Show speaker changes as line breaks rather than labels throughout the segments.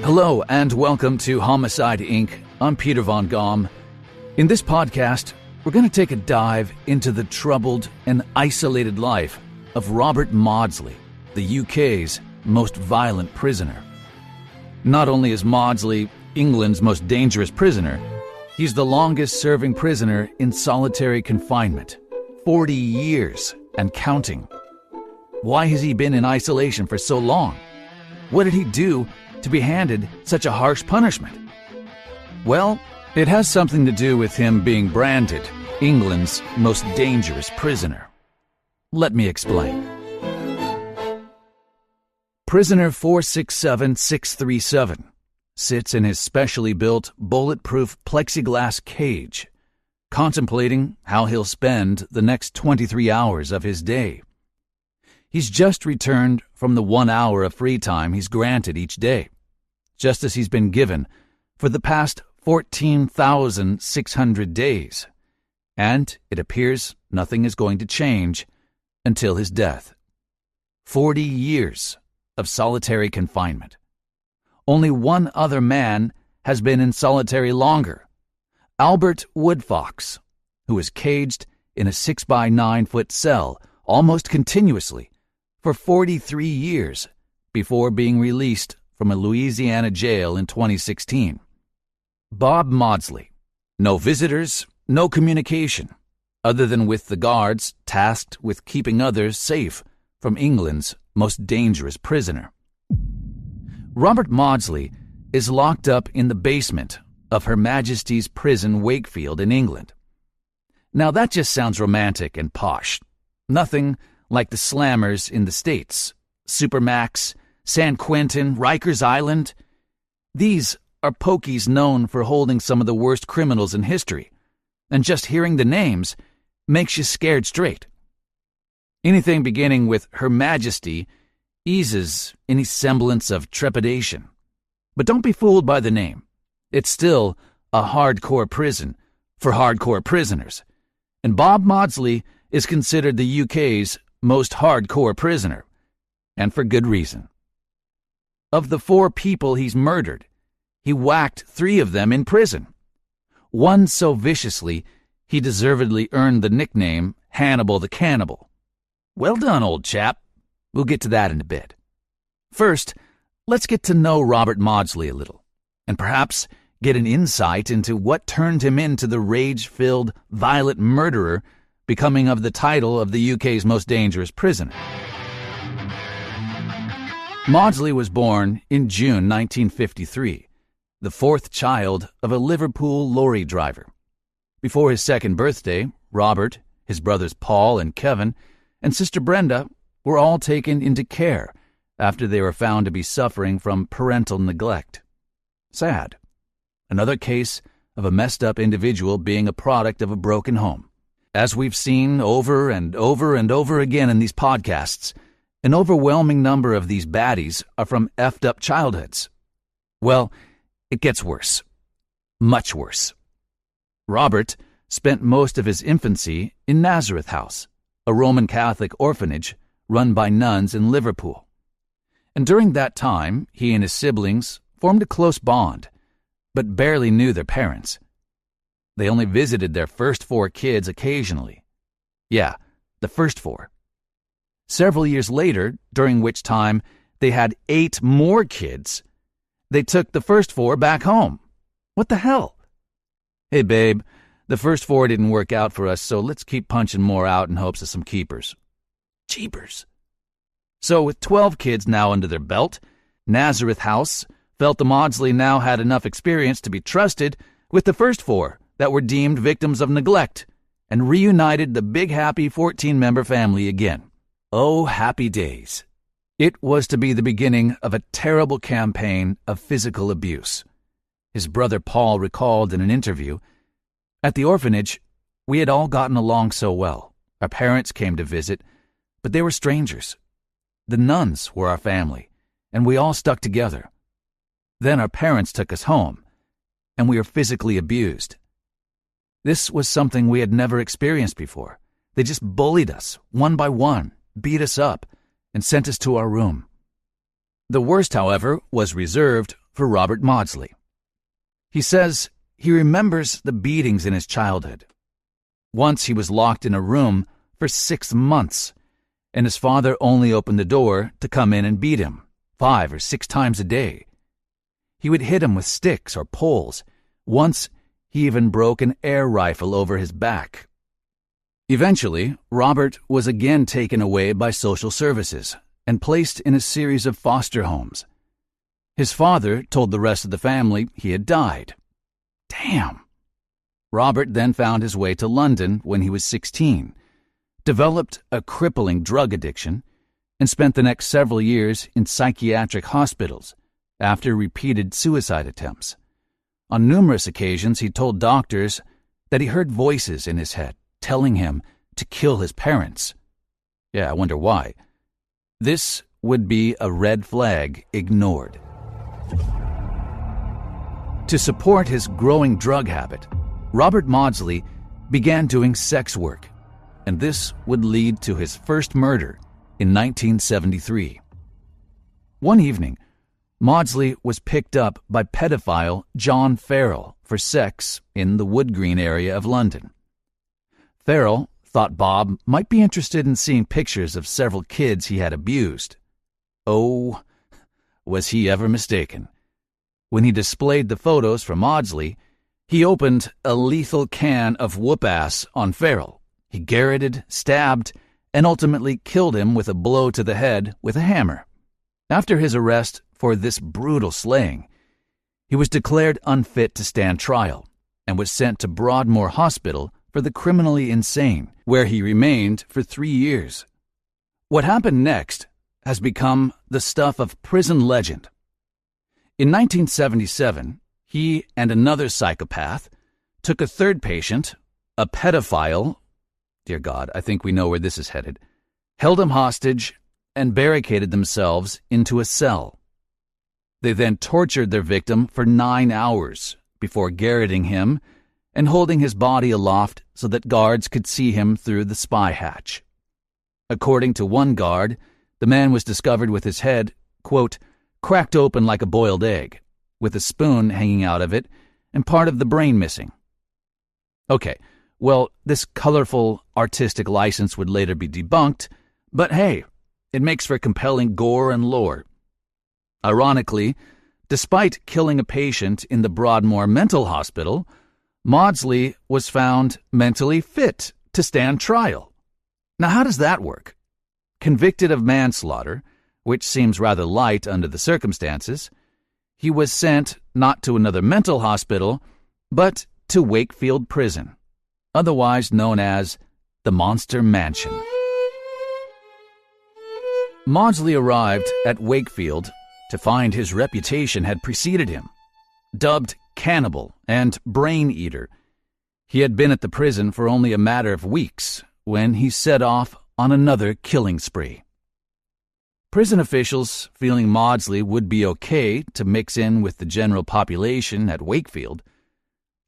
Hello and welcome to Homicide Inc. I'm Peter Von Gomm. In this podcast, we're going to take a dive into the troubled and isolated life of Robert Maudsley, the UK's most violent prisoner. Not only is Maudsley England's most dangerous prisoner, he's the longest-serving prisoner in solitary confinement, 40 years and counting. Why has he been in isolation for so long? What did he do to be handed such a harsh punishment? Well, it has something to do with him being branded England's most dangerous prisoner. Let me explain. Prisoner 467637 sits in his specially built, bulletproof plexiglass cage, contemplating how he'll spend the next 23 hours of his day. He's just returned from the 1 hour of free time he's granted each day, just as he's been given for the past 14,600 days, and it appears nothing is going to change until his death. 40 years of solitary confinement. Only one other man has been in solitary longer, Albert Woodfox, who was caged in a 6-by-9-foot cell almost continuously for 43 years before being released from a Louisiana jail in 2016. Bob Maudsley. No visitors, no communication, other than with the guards tasked with keeping others safe from England's most dangerous prisoner. Robert Maudsley is locked up in the basement of Her Majesty's Prison Wakefield in England. Now that just sounds romantic and posh. Nothing like the slammers in the States, Supermax, San Quentin, Rikers Island. These are pokies known for holding some of the worst criminals in history, and just hearing the names makes you scared straight. Anything beginning with Her Majesty eases any semblance of trepidation. But don't be fooled by the name. It's still a hardcore prison for hardcore prisoners, and Bob Maudsley is considered the UK's most hardcore prisoner, and for good reason. Of the 4 people he's murdered, he whacked 3 of them in prison. One so viciously, he deservedly earned the nickname Hannibal the Cannibal. Well done, old chap. We'll get to that in a bit. First, let's get to know Robert Maudsley a little, and perhaps get an insight into what turned him into the rage-filled, violent murderer becoming of the title of the UK's most dangerous prisoner. Maudsley was born in June 1953, the 4th child of a Liverpool lorry driver. Before his 2nd birthday, Robert, his brothers Paul and Kevin, and sister Brenda were all taken into care after they were found to be suffering from parental neglect. Sad. Another case of a messed-up individual being a product of a broken home. As we've seen over and over and over again in these podcasts, an overwhelming number of these baddies are from effed-up childhoods. Well, it gets worse. Much worse. Robert spent most of his infancy in Nazareth House, a Roman Catholic orphanage run by nuns in Liverpool. And during that time, he and his siblings formed a close bond, but barely knew their parents. They only visited their first 4 kids occasionally. Yeah, the first 4. Several years later, during which time they had 8 more kids, they took the first 4 back home. What the hell? Hey, babe, the first 4 didn't work out for us, so let's keep punching more out in hopes of some keepers. Jeepers. So with 12 kids now under their belt, Nazareth House felt the Maudsley now had enough experience to be trusted with the first 4 that were deemed victims of neglect, and reunited the big happy 14-member family again. Oh, happy days. It was to be the beginning of a terrible campaign of physical abuse. His brother Paul recalled in an interview, "At the orphanage, we had all gotten along so well. Our parents came to visit, but they were strangers. The nuns were our family, and we all stuck together. Then our parents took us home, and we were physically abused. This was something we had never experienced before. They just bullied us, one by one, beat us up, and sent us to our room. The worst, however, was reserved for Robert Maudsley. He says he remembers the beatings in his childhood. Once he was locked in a room for 6 months, and his father only opened the door to come in and beat him 5 or 6 times a day. He would hit him with sticks or poles. Once, he even broke an air rifle over his back. Eventually, Robert was again taken away by social services and placed in a series of foster homes. His father told the rest of the family he had died. Damn! Robert then found his way to London when he was 16, developed a crippling drug addiction, and spent the next several years in psychiatric hospitals after repeated suicide attempts. On numerous occasions, he told doctors that he heard voices in his head telling him to kill his parents. Yeah, I wonder why. This would be a red flag ignored. To support his growing drug habit, Robert Maudsley began doing sex work, and this would lead to his first murder in 1973. One evening, Maudsley was picked up by pedophile John Farrell for sex in the Wood Green area of London. Farrell thought Bob might be interested in seeing pictures of several kids he had abused. Oh, was he ever mistaken? When he displayed the photos for Maudsley, he opened a lethal can of whoop-ass on Farrell. He garroted, stabbed, and ultimately killed him with a blow to the head with a hammer. After his arrest for this brutal slaying, he was declared unfit to stand trial and was sent to Broadmoor Hospital for the criminally insane, where he remained for 3 years. What happened next has become the stuff of prison legend. In 1977, he and another psychopath took a third patient, a pedophile, dear God, I think we know where this is headed, held him hostage, and barricaded themselves into a cell. They then tortured their victim for 9 hours before garroting him and holding his body aloft so that guards could see him through the spy hatch. According to one guard, the man was discovered with his head, quote, cracked open like a boiled egg, with a spoon hanging out of it and part of the brain missing. Okay, well, this colorful artistic license would later be debunked, but hey, it makes for compelling gore and lore. Ironically, despite killing a patient in the Broadmoor Mental Hospital, Maudsley was found mentally fit to stand trial. Now, how does that work? Convicted of manslaughter, which seems rather light under the circumstances, he was sent not to another mental hospital, but to Wakefield Prison, otherwise known as the Monster Mansion. Maudsley arrived at Wakefield to find his reputation had preceded him. Dubbed cannibal and brain eater, he had been at the prison for only a matter of weeks when he set off on another killing spree. Prison officials, feeling Maudsley would be okay to mix in with the general population at Wakefield,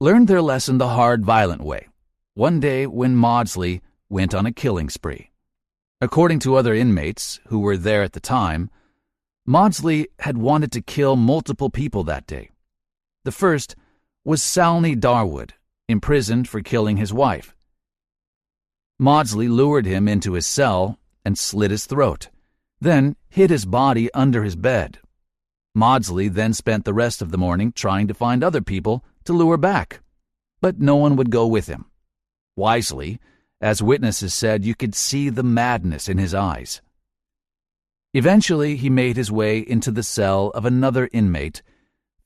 learned their lesson the hard, violent way, one day when Maudsley went on a killing spree. According to other inmates who were there at the time, Maudsley had wanted to kill multiple people that day. The first was Salney Darwood, imprisoned for killing his wife. Maudsley lured him into his cell and slit his throat, then hid his body under his bed. Maudsley then spent the rest of the morning trying to find other people to lure back, but no one would go with him. Wisely, as witnesses said, you could see the madness in his eyes. Eventually, he made his way into the cell of another inmate,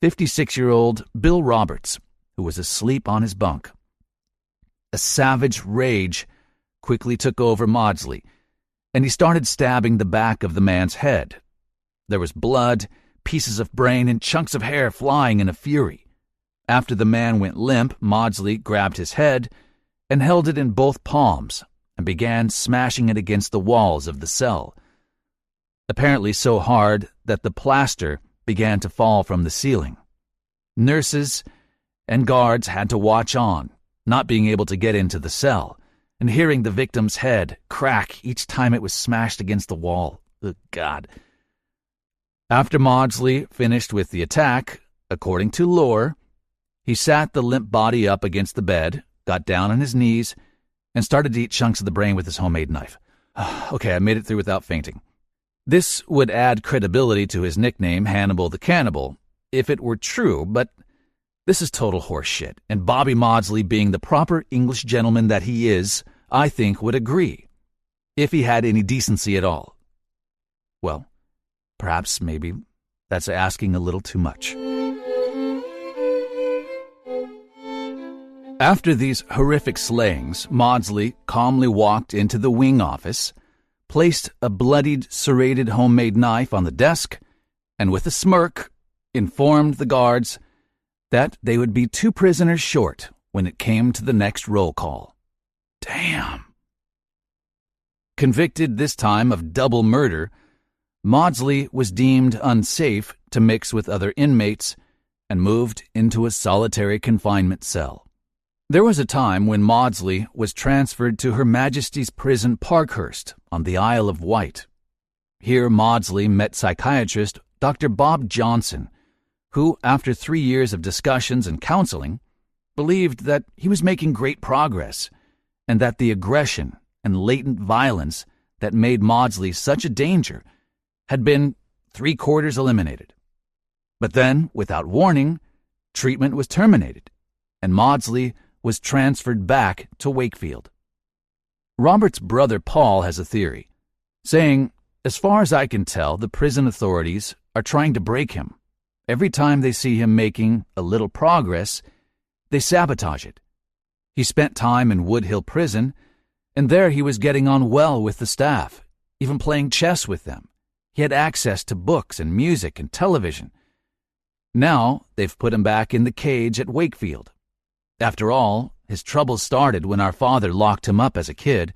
56-year-old Bill Roberts, who was asleep on his bunk. A savage rage quickly took over Maudsley, and he started stabbing the back of the man's head. There was blood, pieces of brain, and chunks of hair flying in a fury. After the man went limp, Maudsley grabbed his head and held it in both palms and began smashing it against the walls of the cell, apparently so hard that the plaster began to fall from the ceiling. Nurses and guards had to watch on, not being able to get into the cell, and hearing the victim's head crack each time it was smashed against the wall. Good God. After Maudsley finished with the attack, according to lore, he sat the limp body up against the bed, got down on his knees, and started to eat chunks of the brain with his homemade knife. Okay, I made it through without fainting. This would add credibility to his nickname, Hannibal the Cannibal, if it were true, but this is total horseshit, and Bobby Maudsley, being the proper English gentleman that he is, I think would agree, if he had any decency at all. Well, perhaps maybe that's asking a little too much. After these horrific slayings, Maudsley calmly walked into the wing office, placed a bloodied, serrated homemade knife on the desk, and with a smirk, informed the guards that they would be 2 prisoners short when it came to the next roll call. Damn. Convicted this time of double murder, Maudsley was deemed unsafe to mix with other inmates and moved into a solitary confinement cell. There was a time when Maudsley was transferred to Her Majesty's Prison Parkhurst on the Isle of Wight. Here Maudsley met psychiatrist Dr. Bob Johnson, who, after 3 years of discussions and counseling, believed that he was making great progress and that the aggression and latent violence that made Maudsley such a danger had been 3/4 eliminated. But then, without warning, treatment was terminated, and Maudsley was transferred back to Wakefield. Robert's brother Paul has a theory, saying, "As far as I can tell, the prison authorities are trying to break him. Every time they see him making a little progress, they sabotage it. He spent time in Wood Hill Prison, and there he was getting on well with the staff, even playing chess with them. He had access to books and music and television. Now they've put him back in the cage at Wakefield. After all, his troubles started when our father locked him up as a kid.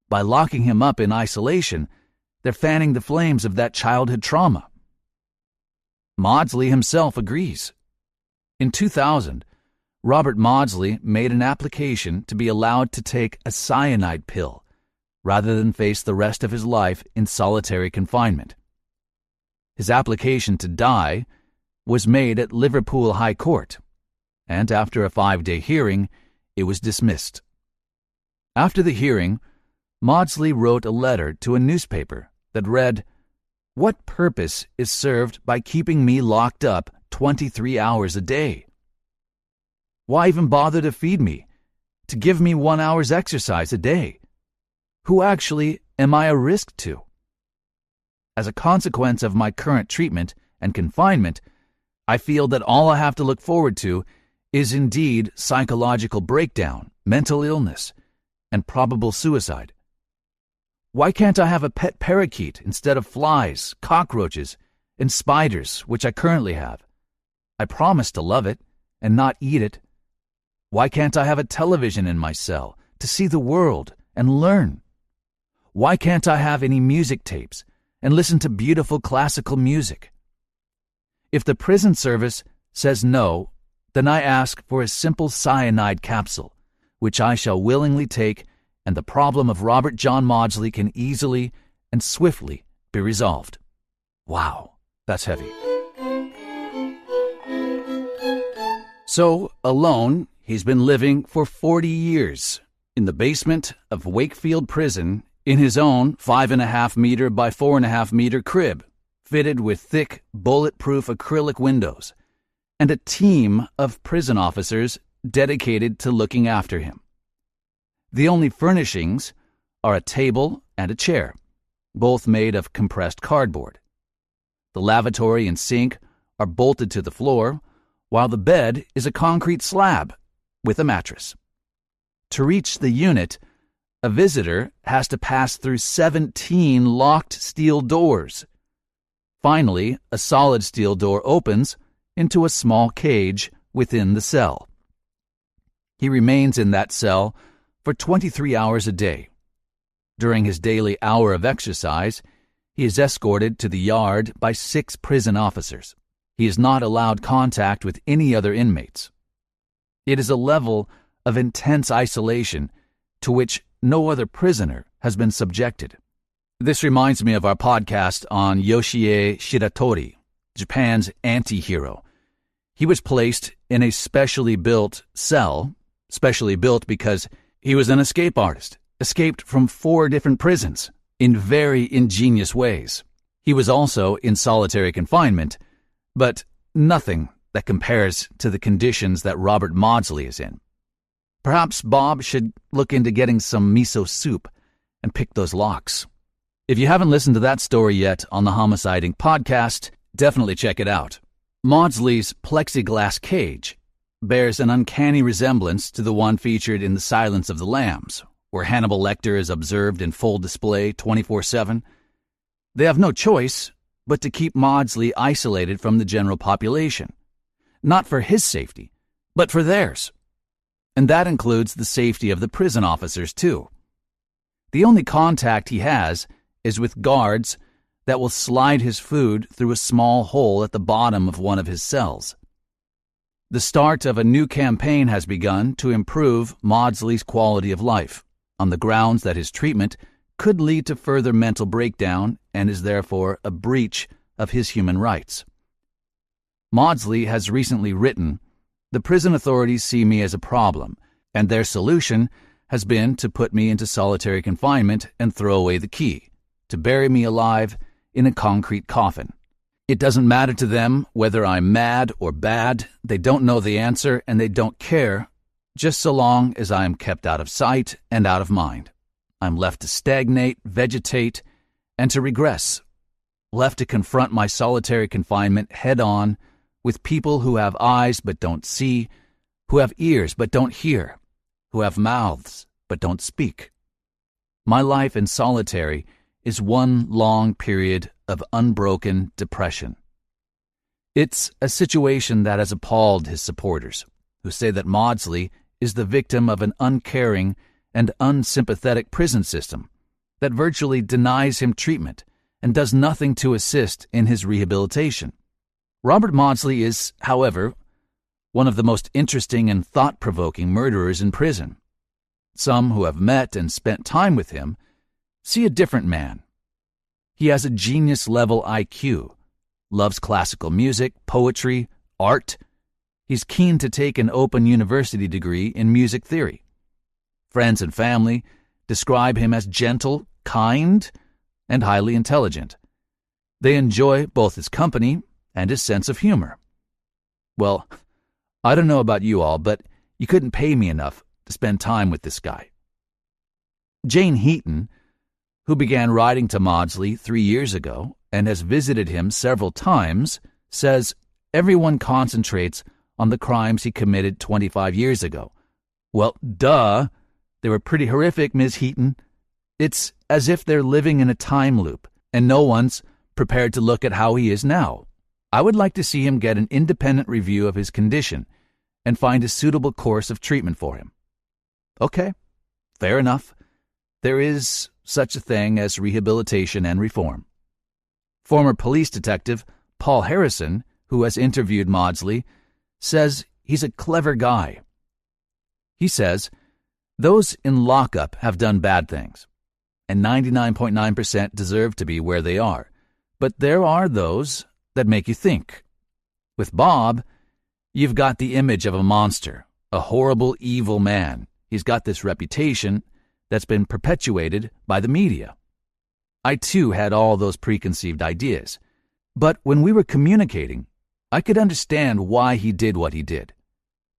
By locking him up in isolation, they're fanning the flames of that childhood trauma." Maudsley himself agrees. In 2000, Robert Maudsley made an application to be allowed to take a cyanide pill rather than face the rest of his life in solitary confinement. His application to die was made at Liverpool High Court, and after a 5-day hearing, it was dismissed. After the hearing, Maudsley wrote a letter to a newspaper that read, "What purpose is served by keeping me locked up 23 hours a day? Why even bother to feed me, to give me 1 hour's exercise a day? Who actually am I a risk to? As a consequence of my current treatment and confinement, I feel that all I have to look forward to is indeed psychological breakdown, mental illness, and probable suicide. Why can't I have a pet parakeet instead of flies, cockroaches, and spiders, which I currently have? I promise to love it and not eat it. Why can't I have a television in my cell to see the world and learn? Why can't I have any music tapes and listen to beautiful classical music? If the prison service says no, then I ask for a simple cyanide capsule, which I shall willingly take, and the problem of Robert John Maudsley can easily and swiftly be resolved." Wow, that's heavy. So, alone, he's been living for 40 years in the basement of Wakefield Prison in his own 5.5 meter by 4.5 meter crib, fitted with thick, bulletproof acrylic windows, and a team of prison officers dedicated to looking after him. The only furnishings are a table and a chair, both made of compressed cardboard. The lavatory and sink are bolted to the floor, while the bed is a concrete slab with a mattress. To reach the unit, a visitor has to pass through 17 locked steel doors. Finally, a solid steel door opens into a small cage within the cell. He remains in that cell for 23 hours a day. During his daily hour of exercise, he is escorted to the yard by 6 prison officers. He is not allowed contact with any other inmates. It is a level of intense isolation to which no other prisoner has been subjected. This reminds me of our podcast on Yoshie Shiratori, Japan's anti-hero. He was placed in a specially built cell, specially built because he was an escape artist, escaped from 4 different prisons in very ingenious ways. He was also in solitary confinement, but nothing that compares to the conditions that Robert Maudsley is in. Perhaps Bob should look into getting some miso soup and pick those locks. If you haven't listened to that story yet on the Homicide Inc. podcast, definitely check it out. Maudsley's plexiglass cage bears an uncanny resemblance to the one featured in The Silence of the Lambs, where Hannibal Lecter is observed in full display 24/7. They have no choice but to keep Maudsley isolated from the general population, not for his safety, but for theirs. And that includes the safety of the prison officers, too. The only contact he has is with guards that will slide his food through a small hole at the bottom of one of his cells. The start of a new campaign has begun to improve Maudsley's quality of life, on the grounds that his treatment could lead to further mental breakdown and is therefore a breach of his human rights. Maudsley has recently written, "The prison authorities see me as a problem, and their solution has been to put me into solitary confinement and throw away the key, to bury me alive in a concrete coffin. It doesn't matter to them whether I'm mad or bad. They don't know the answer and they don't care, just so long as I am kept out of sight and out of mind. I'm left to stagnate, vegetate, and to regress, left to confront my solitary confinement head-on with people who have eyes but don't see, who have ears but don't hear, who have mouths but don't speak. My life in solitary is one long period of unbroken depression." It's a situation that has appalled his supporters, who say that Maudsley is the victim of an uncaring and unsympathetic prison system that virtually denies him treatment and does nothing to assist in his rehabilitation. Robert Maudsley is, however, one of the most interesting and thought-provoking murderers in prison. Some who have met and spent time with him see a different man. He has a genius-level IQ, loves classical music, poetry, art. He's keen to take an open university degree in music theory. Friends and family describe him as gentle, kind, and highly intelligent. They enjoy both his company and his sense of humor. Well, I don't know about you all, but you couldn't pay me enough to spend time with this guy. Jane Heaton, who began writing to Maudsley 3 years ago and has visited him several times, says everyone concentrates on the crimes he committed 25 years ago. Well, duh, they were pretty horrific, Ms. Heaton. It's as if they're living in a time loop, and no one's prepared to look at how he is now. I would like to see him get an independent review of his condition and find a suitable course of treatment for him. Okay, fair enough. There is such a thing as rehabilitation and reform. Former police detective Paul Harrison, who has interviewed Maudsley, says he's a clever guy. He says, "Those in lockup have done bad things, and 99.9% deserve to be where they are. But there are those that make you think. With Bob, you've got the image of a monster, a horrible, evil man. He's got this reputation that's been perpetuated by the media. I, too, had all those preconceived ideas. But when we were communicating, I could understand why he did what he did.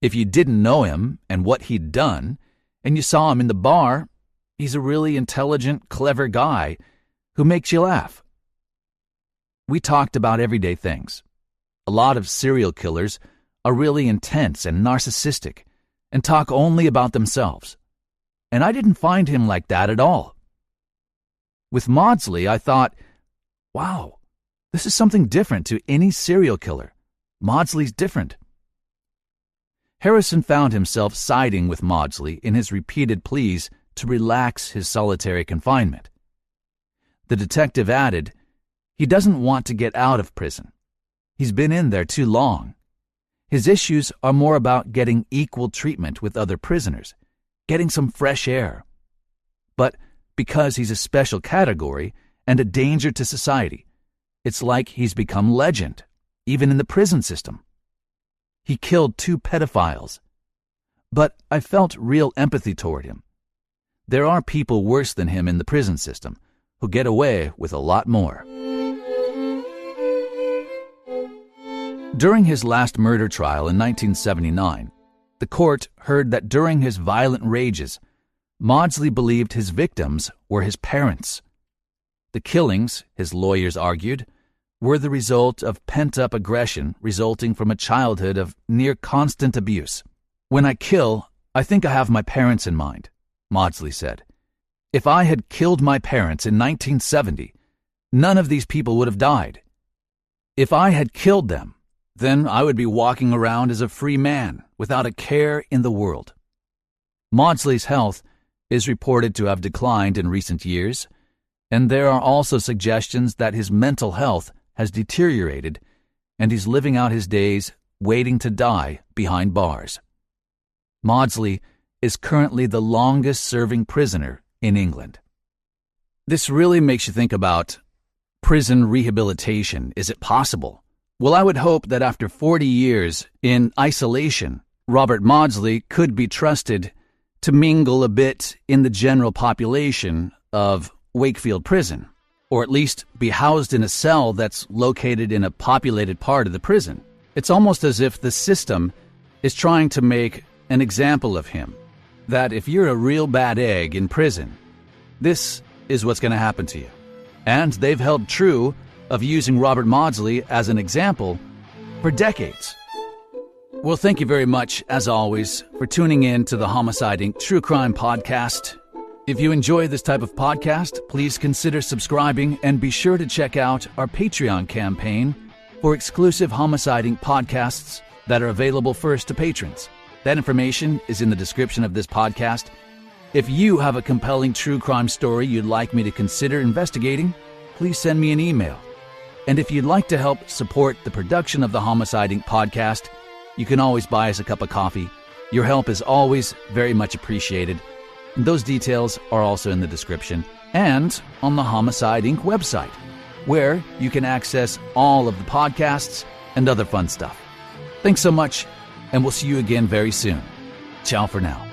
If you didn't know him and what he'd done, and you saw him in the bar, he's a really intelligent, clever guy who makes you laugh." We talked about everyday things. A lot of serial killers are really intense and narcissistic and talk only about themselves. And I didn't find him like that at all. With Maudsley, I thought, wow, this is something different to any serial killer. Maudsley's different. Harrison found himself siding with Maudsley in his repeated pleas to relax his solitary confinement. The detective added, he doesn't want to get out of prison. He's been in there too long. His issues are more about getting equal treatment with other prisoners, getting some fresh air. But because he's a special category and a danger to society. It's like he's become legend, even in the prison system. He killed 2 pedophiles. But I felt real empathy toward him. There are people worse than him in the prison system who get away with a lot more. During his last murder trial in 1979, the court heard that during his violent rages, Maudsley believed his victims were his parents. The killings, his lawyers argued, were the result of pent-up aggression resulting from a childhood of near-constant abuse. "When I kill, I think I have my parents in mind," Maudsley said. "If I had killed my parents in 1970, none of these people would have died. If I had killed them, then I would be walking around as a free man without a care in the world." Maudsley's health is reported to have declined in recent years, and there are also suggestions that his mental health has deteriorated and he's living out his days waiting to die behind bars. Maudsley is currently the longest-serving prisoner in England. This really makes you think about prison rehabilitation. Is it possible? Well, I would hope that after 40 years in isolation, Robert Maudsley could be trusted to mingle a bit in the general population of Wakefield Prison, or at least be housed in a cell that's located in a populated part of the prison. It's almost as if the system is trying to make an example of him, that if you're a real bad egg in prison, this is what's going to happen to you. And they've held true of using Robert Maudsley as an example for decades. Well, thank you very much, as always, for tuning in to the Homicide Inc. True Crime Podcast. If you enjoy this type of podcast, please consider subscribing and be sure to check out our Patreon campaign for exclusive Homicide Inc. podcasts that are available first to patrons. That information is in the description of this podcast. If you have a compelling true crime story you'd like me to consider investigating, please send me an email. And if you'd like to help support the production of the Homicide Inc. podcast, you can always buy us a cup of coffee. Your help is always very much appreciated. And those details are also in the description and on the Homicide Inc. website, where you can access all of the podcasts and other fun stuff. Thanks so much, and we'll see you again very soon. Ciao for now.